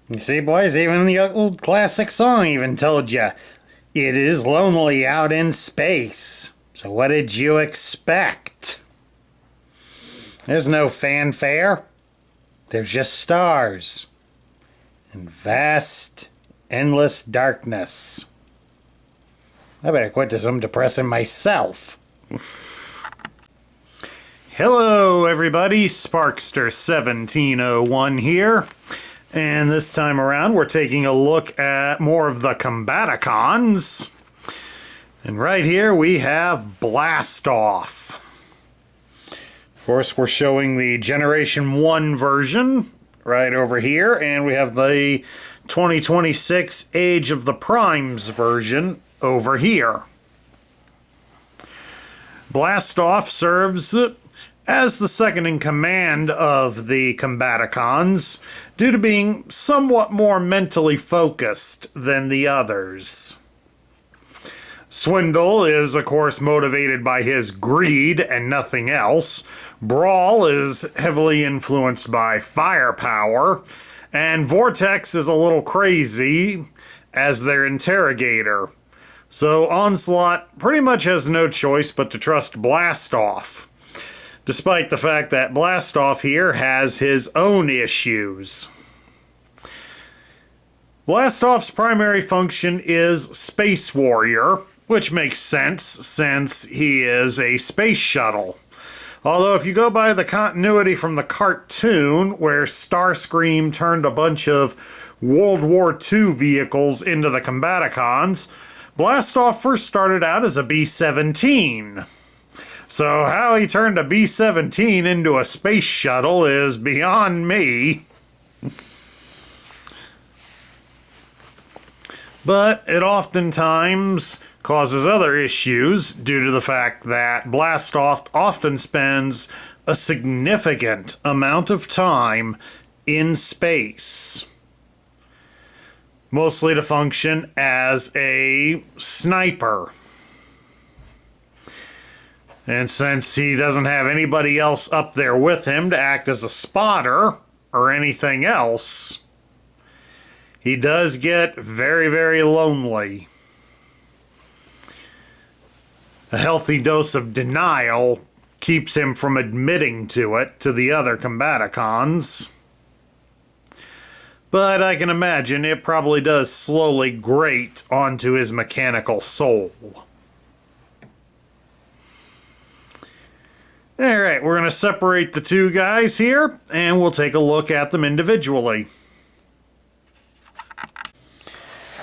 You see, boys, even the old classic song even told you it is lonely out in space. So what did you expect? There's no fanfare. There's just stars and vast, endless darkness. I better quit this. I'm depressing myself. Hello, everybody. Sparkster1701 here. And this time around, we're taking a look at more of the Combaticons. And right here, we have Blastoff. Of course, we're showing the Generation 1 version right over here. And we have the 2026 Age of the Primes version over here. Blastoff serves as the second in command of the Combaticons, due to being somewhat more mentally focused than the others. Swindle is, of course, motivated by his greed and nothing else. Brawl is heavily influenced by firepower. And Vortex is a little crazy as their interrogator. So Onslaught pretty much has no choice but to trust Blastoff, despite the fact that Blastoff here has his own issues. Blastoff's primary function is Space Warrior, which makes sense since he is a space shuttle. Although if you go by the continuity from the cartoon, where Starscream turned a bunch of World War II vehicles into the Combaticons, Blastoff first started out as a B-17. So how he turned a B-17 into a space shuttle is beyond me. But it oftentimes causes other issues due to the fact that Blastoff often spends a significant amount of time in space. Mostly to function as a sniper. And since he doesn't have anybody else up there with him to act as a spotter or anything else, he does get very, very lonely. A healthy dose of denial keeps him from admitting to it to the other Combaticons. But I can imagine it probably does slowly grate onto his mechanical soul. Alright, we're going to separate the two guys here, and we'll take a look at them individually.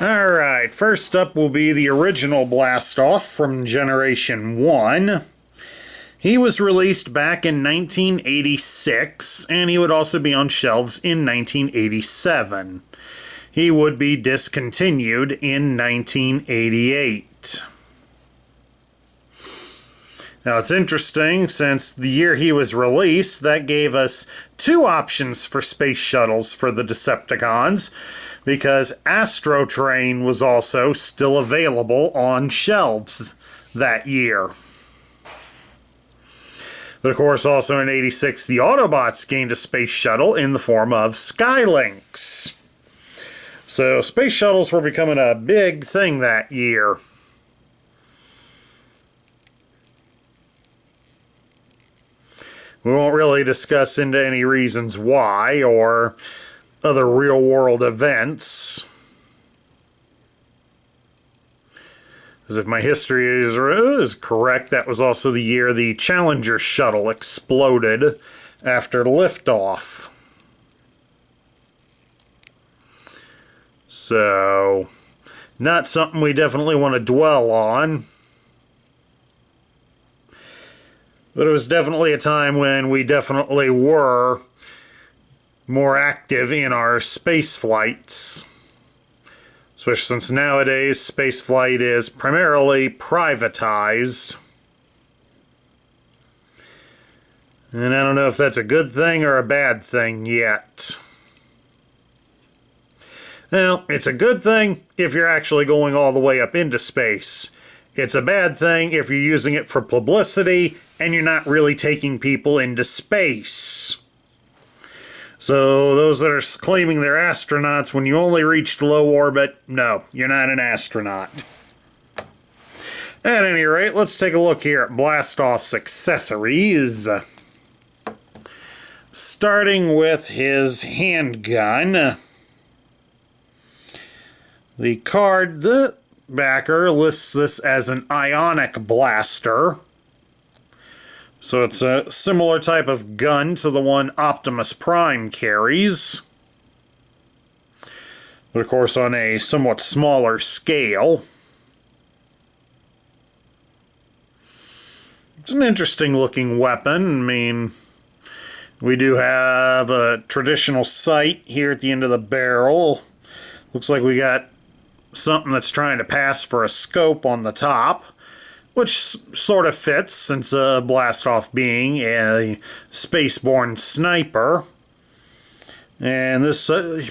Alright, first up will be the original Blastoff from Generation 1. He was released back in 1986, and he would also be on shelves in 1987. He would be discontinued in 1988. Now it's interesting, since the year he was released, that gave us two options for space shuttles for the Decepticons, because Astro Train was also still available on shelves that year. But of course, also in '86, the Autobots gained a space shuttle in the form of Skylynx. So space shuttles were becoming a big thing that year. We won't really discuss into any reasons why or other real-world events. Because if my history is correct, that was also the year the Challenger shuttle exploded after liftoff. So, not something we definitely want to dwell on. But it was definitely a time when we definitely were more active in our space flights. Especially since nowadays spaceflight is primarily privatized. And I don't know if that's a good thing or a bad thing yet. Well, it's a good thing if you're actually going all the way up into space. It's a bad thing if you're using it for publicity and you're not really taking people into space. So those that are claiming they're astronauts, when you only reached low orbit, no, you're not an astronaut. At any rate, let's take a look here at Blastoff's accessories. Starting with his handgun. The card, the backer, lists this as an ionic blaster. So it's a similar type of gun to the one Optimus Prime carries. But of course on a somewhat smaller scale. It's an interesting looking weapon. I mean, we do have a traditional sight here at the end of the barrel. Looks like we got something that's trying to pass for a scope on the top, which sort of fits since Blastoff being a spaceborne sniper. And this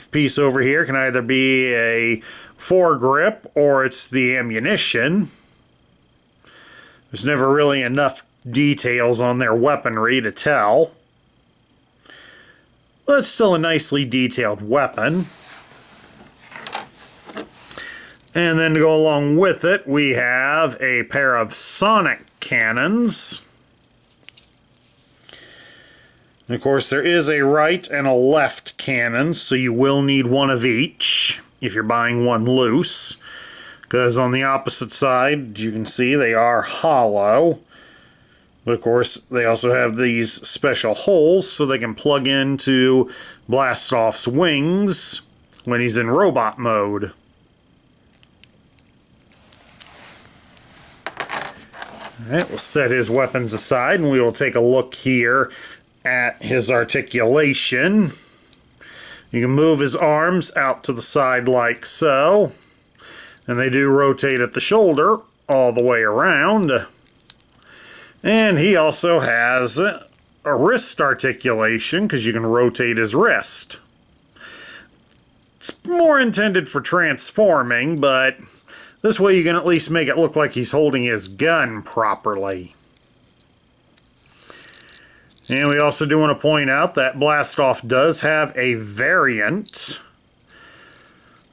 piece over here can either be a foregrip or it's the ammunition. There's never really enough details on their weaponry to tell. But it's still a nicely detailed weapon. And then to go along with it, we have a pair of sonic cannons. And of course, there is a right and a left cannon, so you will need one of each if you're buying one loose. Because on the opposite side, you can see they are hollow. But of course, they also have these special holes so they can plug into Blastoff's wings when he's in robot mode. Alright, we'll set his weapons aside and we will take a look here at his articulation. You can move his arms out to the side like so. And they do rotate at the shoulder all the way around. And he also has a wrist articulation because you can rotate his wrist. It's more intended for transforming, but this way you can at least make it look like he's holding his gun properly. And we also do want to point out that Blastoff does have a variant.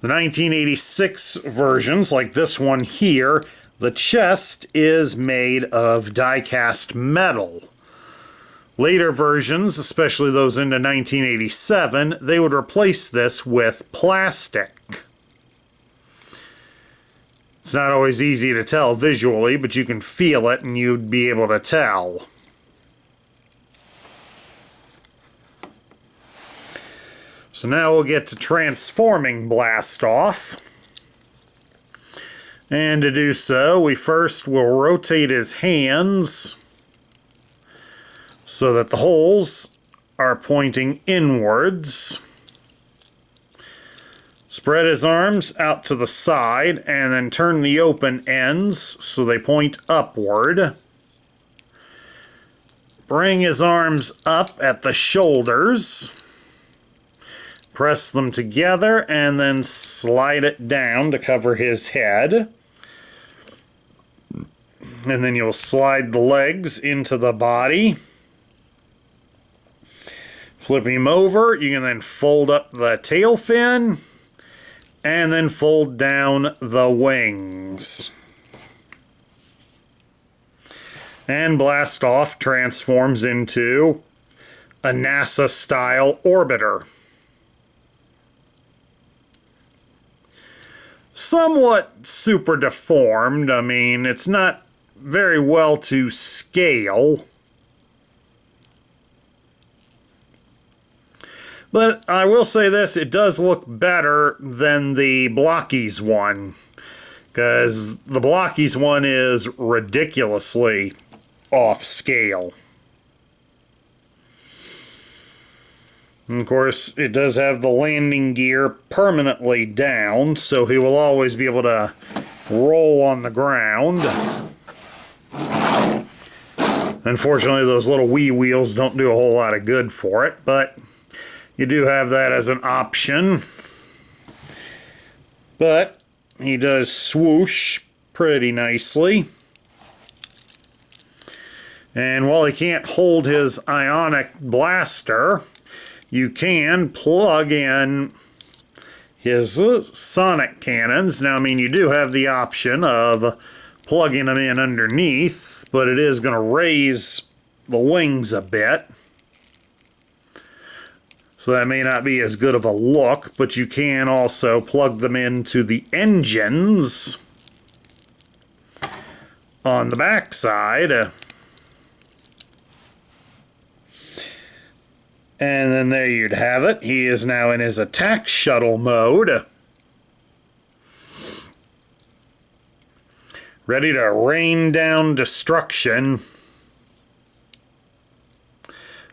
The 1986 versions, like this one here, the chest is made of die-cast metal. Later versions, especially those into 1987, they would replace this with plastic. It's not always easy to tell visually, but you can feel it and you'd be able to tell. So now we'll get to transforming Blastoff. And to do so, we first will rotate his hands so that the holes are pointing inwards. Spread his arms out to the side and then turn the open ends so they point upward. Bring his arms up at the shoulders. Press them together and then slide it down to cover his head. And then you'll slide the legs into the body. Flip him over. You can then fold up the tail fin and then fold down the wings. And Blastoff transforms into a NASA-style orbiter. Somewhat super deformed. I mean, it's not very well to scale. But I will say this, it does look better than the Blockies one. Because the Blockies one is ridiculously off scale. And of course, it does have the landing gear permanently down, so he will always be able to roll on the ground. Unfortunately, those little wee wheels don't do a whole lot of good for it, but you do have that as an option. But he does swoosh pretty nicely. And while he can't hold his ionic blaster, you can plug in his sonic cannons. Now, I mean, you do have the option of plugging them in underneath, but it is going to raise the wings a bit. So that may not be as good of a look, but you can also plug them into the engines on the back side. And then there you'd have it. He is now in his attack shuttle mode, ready to rain down destruction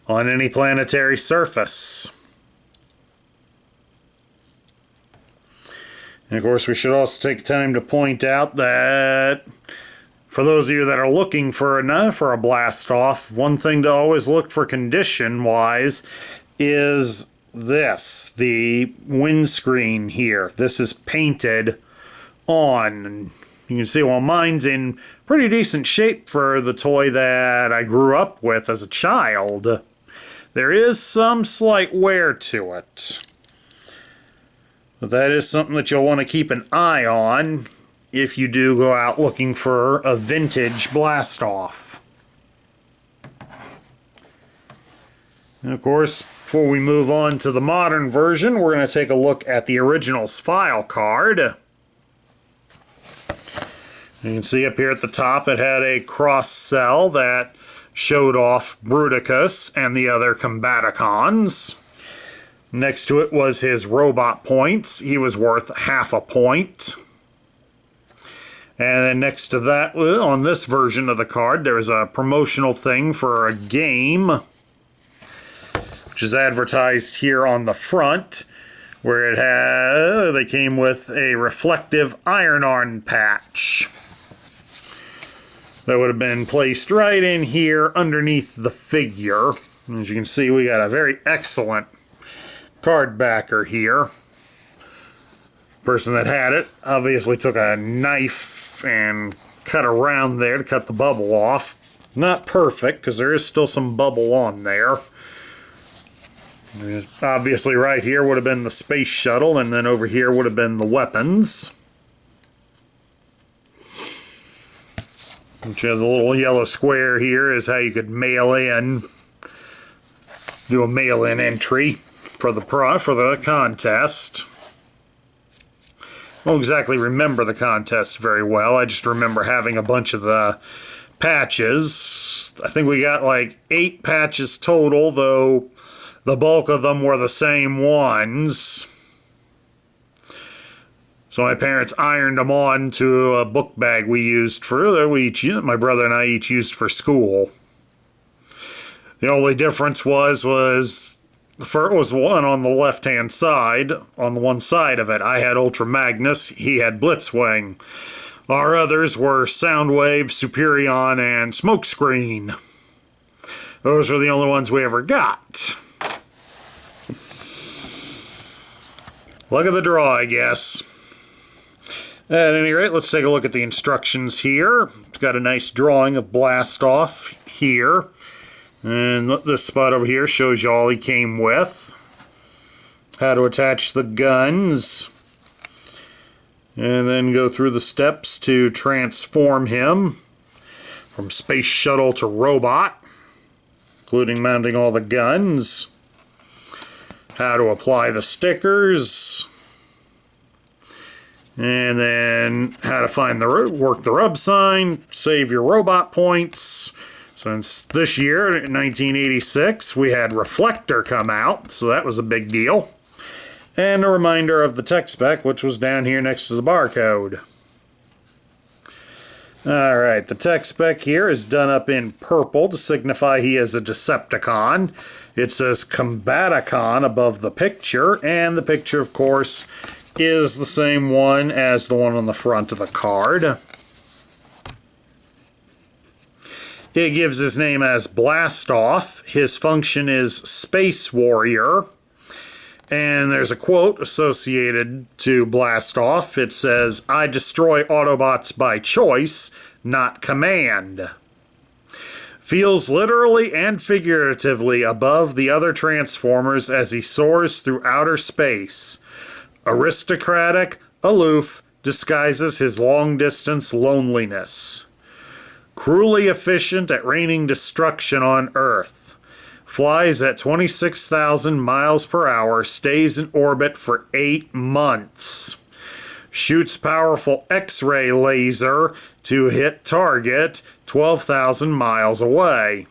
on any planetary surface. And of course, we should also take time to point out that for those of you that are looking for a blast off, one thing to always look for condition-wise is this, the windscreen here. This is painted on. You can see, well, mine's in pretty decent shape for the toy that I grew up with as a child. There is some slight wear to it. But that is something that you'll want to keep an eye on if you do go out looking for a vintage blast-off. And of course, before we move on to the modern version, we're going to take a look at the original's file card. You can see up here at the top it had a cross cell that showed off Bruticus and the other Combaticons. Next to it was his robot points. He was worth half a point. And then next to that, on this version of the card, there's a promotional thing for a game, which is advertised here on the front, where it had, they came with a reflective iron-on patch that would have been placed right in here underneath the figure. As you can see, we got a very excellent card backer here. Person that had it obviously took a knife and cut around there to cut the bubble off. Not perfect, because there is still some bubble on there. Obviously right here would have been the space shuttle, and then over here would have been the weapons. Which has a little yellow square here is how you could do a mail-in entry for the contest. I don't exactly remember the contest very well. I just remember having a bunch of the patches. I think we got like 8 patches total, though the bulk of them were the same ones. So my parents ironed them on to a book bag we used my brother and I each used for school. The only difference was the first was one on the left-hand side. On the one side of it, I had Ultra Magnus, he had Blitzwing. Our others were Soundwave, Superion, and Smokescreen. Those are the only ones we ever got. Luck of the draw, I guess. At any rate, let's take a look at the instructions here. It's got a nice drawing of Blast Off here. And this spot over here shows you all he came with. How to attach the guns. And then go through the steps to transform him from space shuttle to robot, including mounting all the guns. How to apply the stickers. And then how to find work the rub sign, save your robot points. Since this year, in 1986, we had Reflector come out, so that was a big deal. And a reminder of the tech spec, which was down here next to the barcode. Alright, the tech spec here is done up in purple to signify he is a Decepticon. It says Combaticon above the picture, and the picture, of course, is the same one as the one on the front of the card. It gives his name as Blast Off. His function is Space Warrior. And there's a quote associated to Blast Off. It says, "I destroy Autobots by choice, not command." feels literally and figuratively above the other Transformers as he soars through outer space. Aristocratic, aloof, disguises his long-distance loneliness. Cruelly efficient at raining destruction on Earth. Flies at 26,000 miles per hour, stays in orbit for 8 months. Shoots powerful X-ray laser to hit target 12,000 miles away.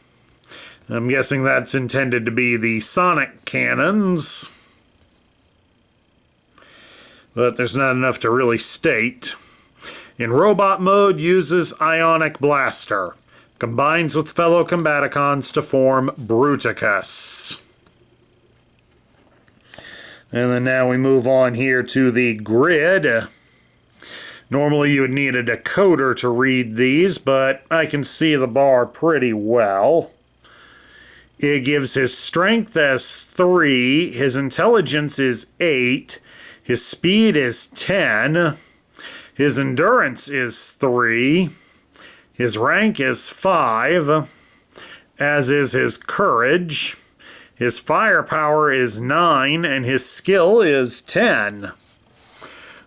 I'm guessing that's intended to be the sonic cannons, but there's not enough to really state. In robot mode, uses ionic blaster. Combines with fellow Combaticons to form Bruticus. And then now we move on here to the grid. Normally you would need a decoder to read these, but I can see the bar pretty well. It gives his strength as 3, his intelligence is 8, his speed is 10, his endurance is 3, his rank is 5, as is his courage. His firepower is 9, and his skill is 10.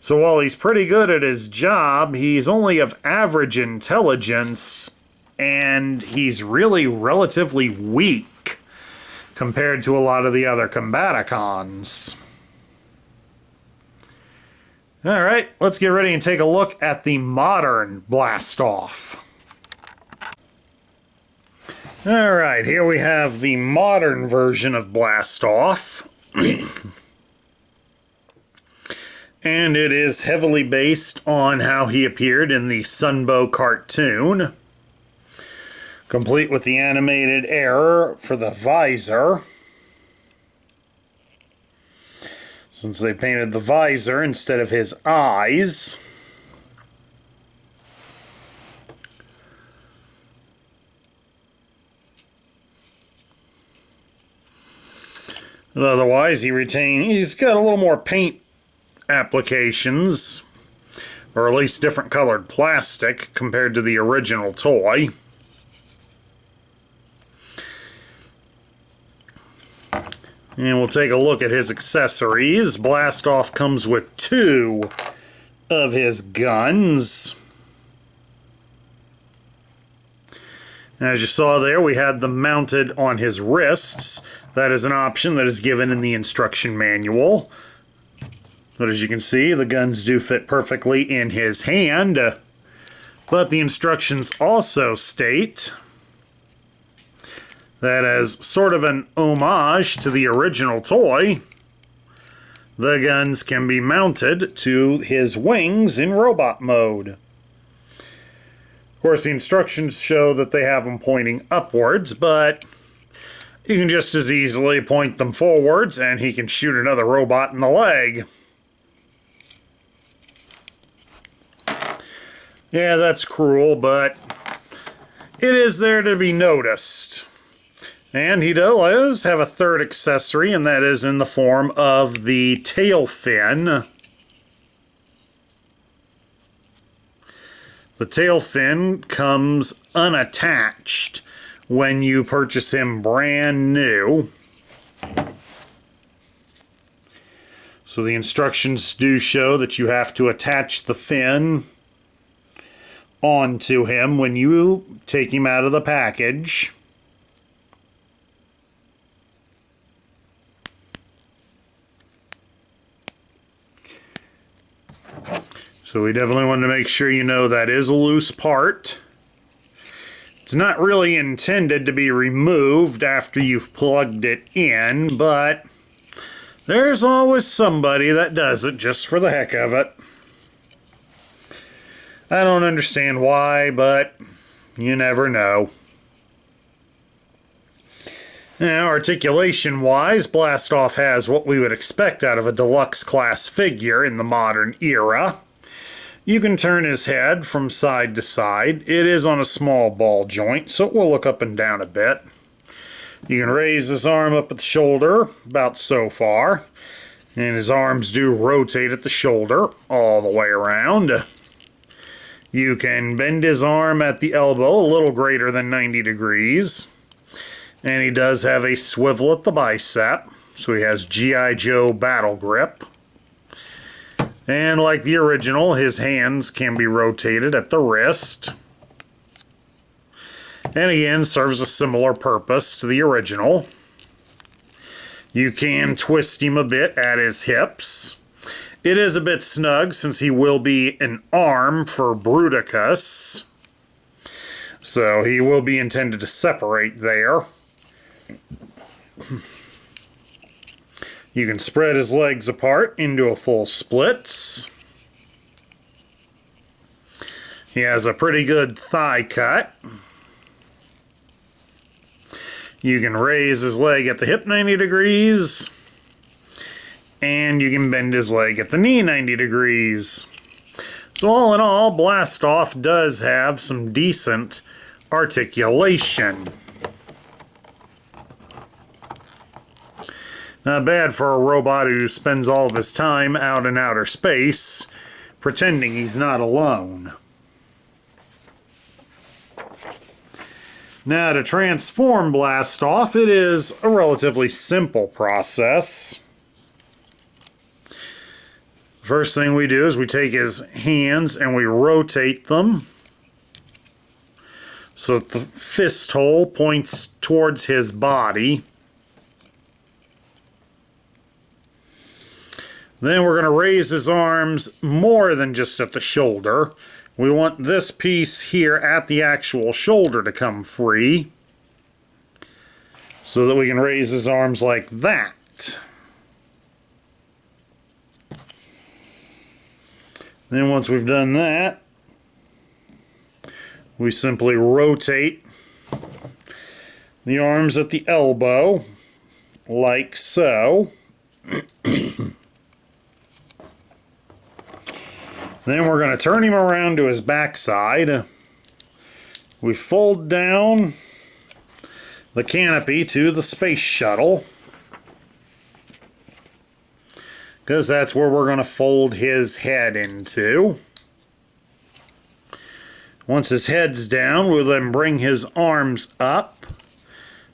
So while he's pretty good at his job, he's only of average intelligence, and he's really relatively weak compared to a lot of the other Combaticons. Alright, let's get ready and take a look at the modern Blastoff. Alright, here we have the modern version of Blastoff. And it is heavily based on how he appeared in the Sunbow cartoon. Complete with the animated error for the visor. Since they painted the visor instead of his eyes. But otherwise, he's got a little more paint applications, or at least different colored plastic compared to the original toy. And we'll take a look at his accessories. Blastoff comes with 2 of his guns. As you saw there, we had them mounted on his wrists. That is an option that is given in the instruction manual. But as you can see, the guns do fit perfectly in his hand. But the instructions also state that as sort of an homage to the original toy, the guns can be mounted to his wings in robot mode. Of course, the instructions show that they have them pointing upwards, but you can just as easily point them forwards and he can shoot another robot in the leg. Yeah, that's cruel, but it is there to be noticed. And he does have a third accessory, and that is in the form of the tail fin. The tail fin comes unattached when you purchase him brand new. So the instructions do show that you have to attach the fin onto him when you take him out of the package. So we definitely want to make sure you know that is a loose part. It's not really intended to be removed after you've plugged it in, but there's always somebody that does it just for the heck of it. I don't understand why, but you never know. Now, articulation-wise, Blastoff has what we would expect out of a deluxe class figure in the modern era. You can turn his head from side to side. It is on a small ball joint, so it will look up and down a bit. You can raise his arm up at the shoulder, about so far. And his arms do rotate at the shoulder all the way around. You can bend his arm at the elbow a little greater than 90 degrees. And he does have a swivel at the bicep, so he has G.I. Joe battle grip. And like the original, his hands can be rotated at the wrist. And again, serves a similar purpose to the original. You can twist him a bit at his hips. It is a bit snug since he will be an arm for Bruticus. So he will be intended to separate there. You can spread his legs apart into a full splits. He has a pretty good thigh cut. You can raise his leg at the hip 90 degrees. And you can bend his leg at the knee 90 degrees. So all in all, Blastoff does have some decent articulation. Not bad for a robot who spends all of his time out in outer space, pretending he's not alone. Now, to transform Blastoff, it is a relatively simple process. First thing we do is we take his hands and we rotate them so that the fist hole points towards his body. Then we're going to raise his arms more than just at the shoulder. We want this piece here at the actual shoulder to come free so that we can raise his arms like that. Then once we've done that, we simply rotate the arms at the elbow like so. Then we're going to turn him around to his backside. We fold down the canopy to the space shuttle, because that's where we're going to fold his head into. Once his head's down, we'll then bring his arms up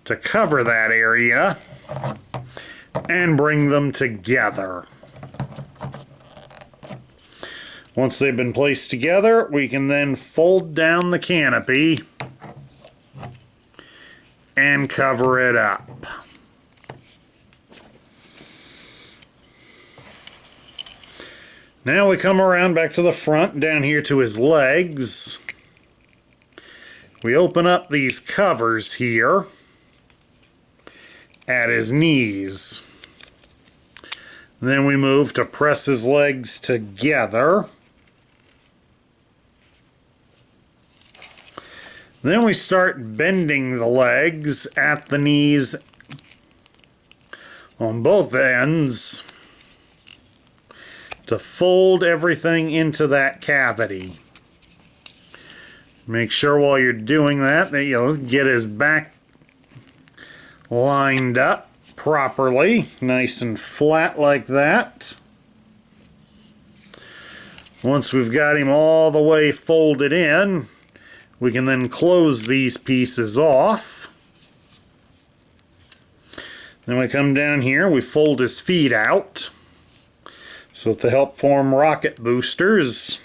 to cover that area and bring them together. Once they've been placed together, we can then fold down the canopy and cover it up. Now we come around back to the front, down here to his legs. We open up these covers here at his knees. Then we move to press his legs together. Then we start bending the legs at the knees on both ends to fold everything into that cavity. Make sure while you're doing that you'll get his back lined up properly, nice and flat like that. Once we've got him all the way folded in, we can then close these pieces off. Then we come down here, we fold his feet out so that they help form rocket boosters.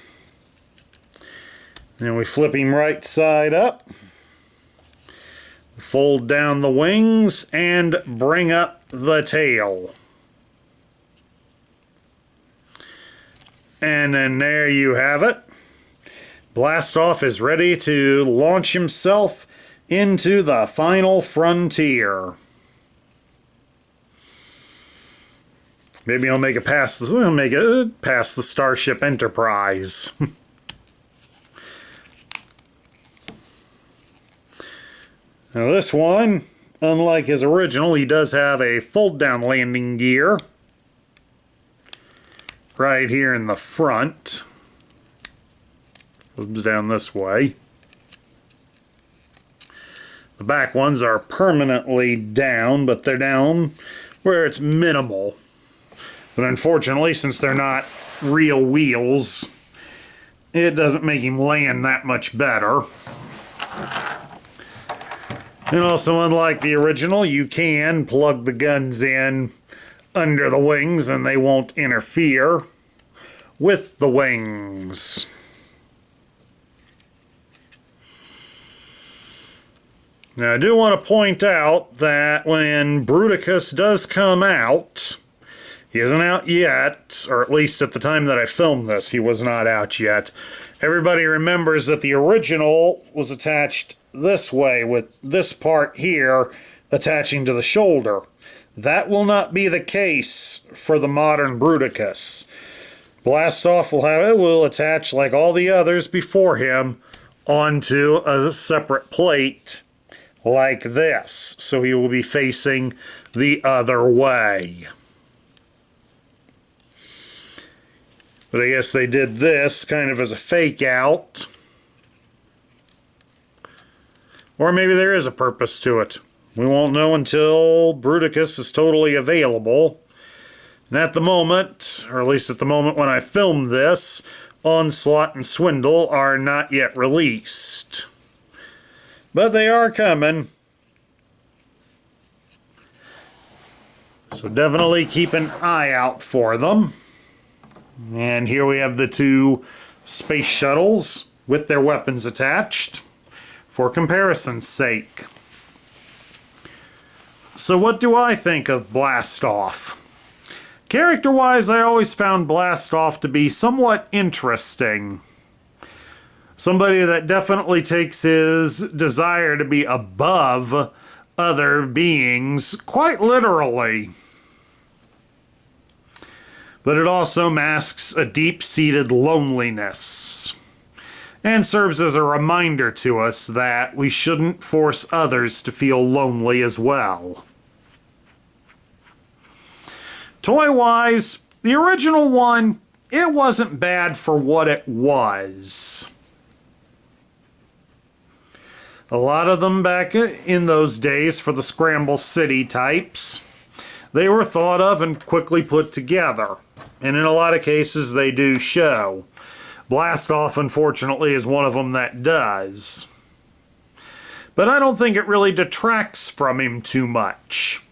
Then we flip him right side up, fold down the wings, and bring up the tail. And then there you have it. Blastoff is ready to launch himself into the final frontier. Maybe I'll make it past the Starship Enterprise. Now this one, unlike his original, he does have a fold-down landing gear right here in the front. Comes down this way. The back ones are permanently down, but they're down where it's minimal. But unfortunately, since they're not real wheels, it doesn't make him land that much better. And also, unlike the original, you can plug the guns in under the wings and they won't interfere with the wings. Now, I do want to point out that when Bruticus does come out, he isn't out yet, or at least at the time that I filmed this, he was not out yet. Everybody remembers that the original was attached this way, with this part here attaching to the shoulder. That will not be the case for the modern Bruticus. Blastoff will attach, like all the others before him, onto a separate plate like this. So he will be facing the other way. But I guess they did this kind of as a fake out. Or maybe there is a purpose to it. We won't know until Bruticus is totally available. And at the moment, or at least at the moment when I filmed this, Onslaught and Swindle are not yet released. But they are coming. So definitely keep an eye out for them. And here we have the two space shuttles with their weapons attached, for comparison's sake. So what do I think of Blastoff? Character-wise, I always found Blastoff to be somewhat interesting. Somebody that definitely takes his desire to be above other beings quite literally. But it also masks a deep-seated loneliness, and serves as a reminder to us that we shouldn't force others to feel lonely as well. Toy-wise, the original one, it wasn't bad for what it was. A lot of them back in those days for the Scramble City types, they were thought of and quickly put together. And in a lot of cases they do show. Blastoff, unfortunately, is one of them that does. But I don't think it really detracts from him too much.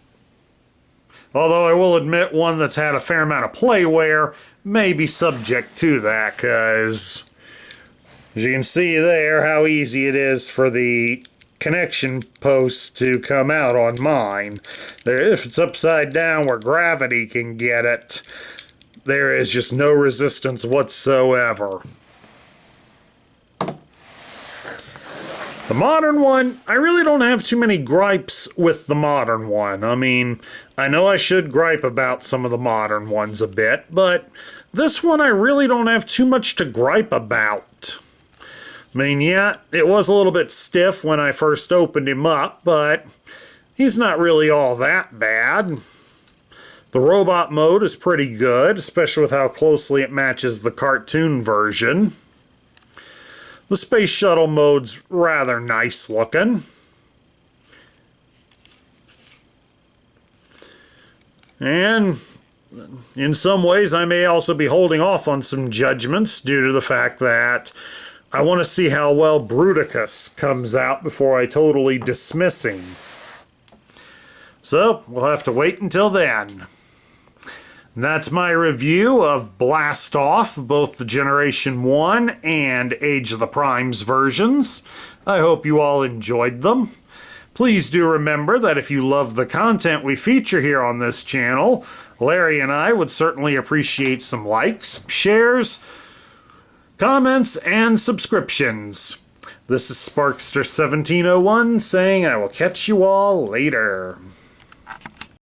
Although I will admit one that's had a fair amount of playware may be subject to that, because as you can see there how easy it is for the connection post to come out on mine. If it's upside down where gravity can get it, there is just no resistance whatsoever. The modern one, I really don't have too many gripes with the modern one. I mean, I know I should gripe about some of the modern ones a bit, but this one I really don't have too much to gripe about. I mean, yeah, it was a little bit stiff when I first opened him up, but he's not really all that bad. The robot mode is pretty good, especially with how closely it matches the cartoon version. The space shuttle mode's rather nice looking. And in some ways I may also be holding off on some judgments due to the fact that I want to see how well Bruticus comes out before I totally dismiss him. So we'll have to wait until then. That's my review of Blastoff, both the Generation 1 and Age of the Primes versions. I hope you all enjoyed them. Please do remember that if you love the content we feature here on this channel, Larry and I would certainly appreciate some likes, shares, comments, and subscriptions. This is Sparkster1701 saying I will catch you all later.